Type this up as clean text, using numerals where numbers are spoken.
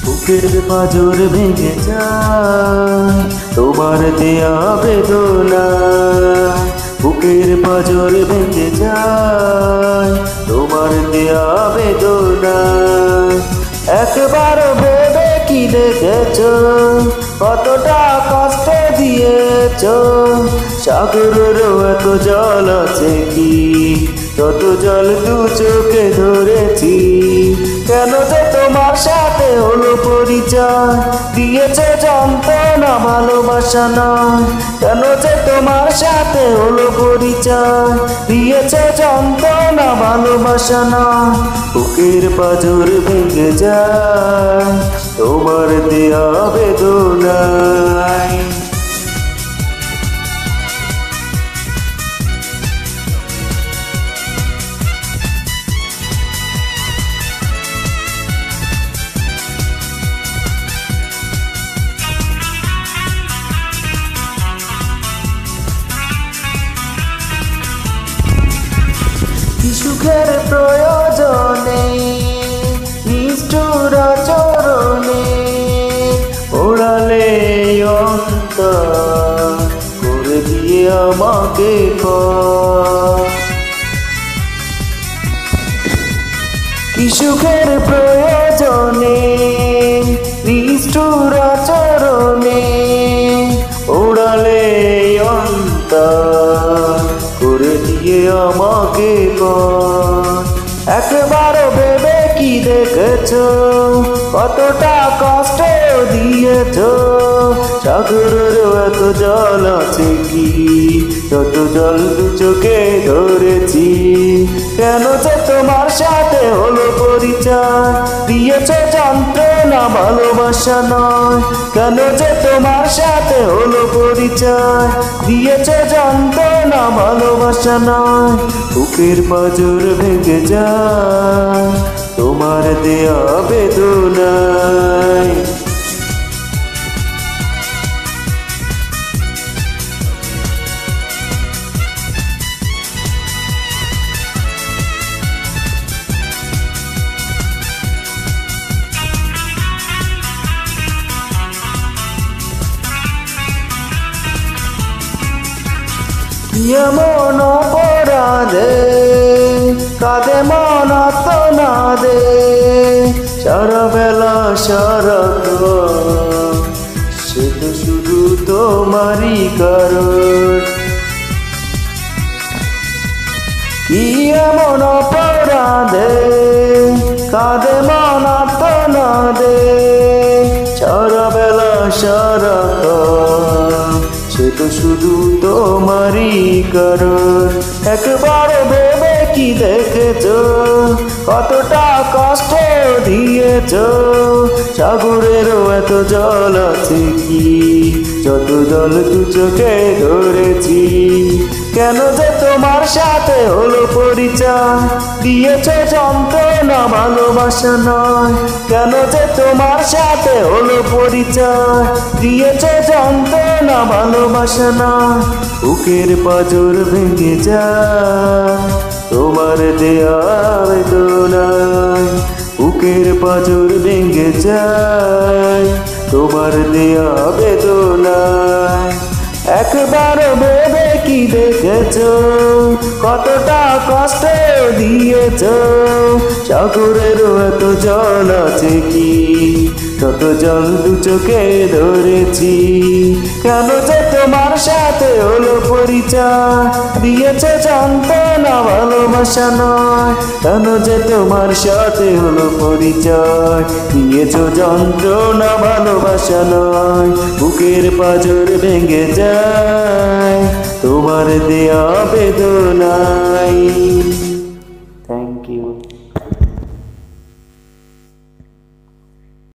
বুকের পাঁজর ভেঙে যায় তোমার দেয়া বেদনা, বুকের পাঁজর ভেঙে যায় তোমার দেয়া বেদনা। একবার ভেবে কি দেখেছ কতটা কষ্ট দিয়েছ, সাগরেরও এত জল আছে কি যত জল দু চোখে ধরেছি। কেন যে তোমার সাথে হলো পরিচয়, দিয়েছে যন্ত্রণা ভালোবাসা নয়। কেন যে তোমার সাথে হলো পরিচয়, দিয়েছে যন্ত্রণা ভালোবাসা নয়। বুকের পাঁজর ভেঙে যায় তোমার দেয়া বেদনায়। সুখের প্রয়োজনে নিষ্ঠুর আচরণে ওড়ালে অন্তর করে দিয়ে আমাকে কি সুখের প্রয়োজনে নিষ্ঠুর আচরণে ওড়ালে অন্তর করে দিয়ে আমাকে একবার ভেবে কি দেখেছ কতটা কষ্ট দিয়েছ। সাগরের এত জল আছে কি যত জল দু চোখে ধরেছি। কেন যে তোমার সাথে হলো পরিচয়, দিয়েছে যন্ত্রণা ভালোবাসা নয়। কেন যে তোমার সাথে হলো পরিচয়, দিয়েছে যন্ত্রণা ভালোবাসা নয়। বুকের পাঁজর ভেঙে যায় তোমার দেয়া বেদনায়। এমন অপরাধে কাঁদে মন আর্তনাদে, সারা বেলা সারা সে তো শুধু তোমারই কারণ। কি এমন অপরাধে কাঁদে মন আর্তনাদে, সারা বেলা সারা সে তো শুধু তোমারই কারণ। একবার ভেবে কি দেখেছ কতটা কষ্ট দিয়েছ। সাগরেরও এত জল আছে কি যত জল দু চোখে ধরেছি। কেন যে তোমার সাথে হলো পরিচয়, দিয়েছে যন্ত্রণা ভালোবাসা নয়। কেন যে তোমার সাথে হলো পরিচয়, দিয়েছে যন্ত্রণা ভালোবাসা নয়। বুকের পাঁজর ভেঙে যায় তোমার দেয়া বেদনায়। বুকের পাঁজর ভেঙে যায় তোমার দেয়া বেদনায়। একবার ভেবে কি দেখেছ কতটা কষ্ট দিয়েছ। সাগরেরও এত জল আছে কি তত জল দু চোখে ধরেছি। কেন যে তোমার সাথে হলো পরিচয়, দিয়েছে যন্ত্রণা ভালোবাসা নয়। কেন যে তোমার সাথে হলো পরিচয়, দিয়েছ যন্ত্রণা ভালোবাসা নয়। বুকের পাঁজর ভেঙে যায় তোমার দেয়া বেদনায়।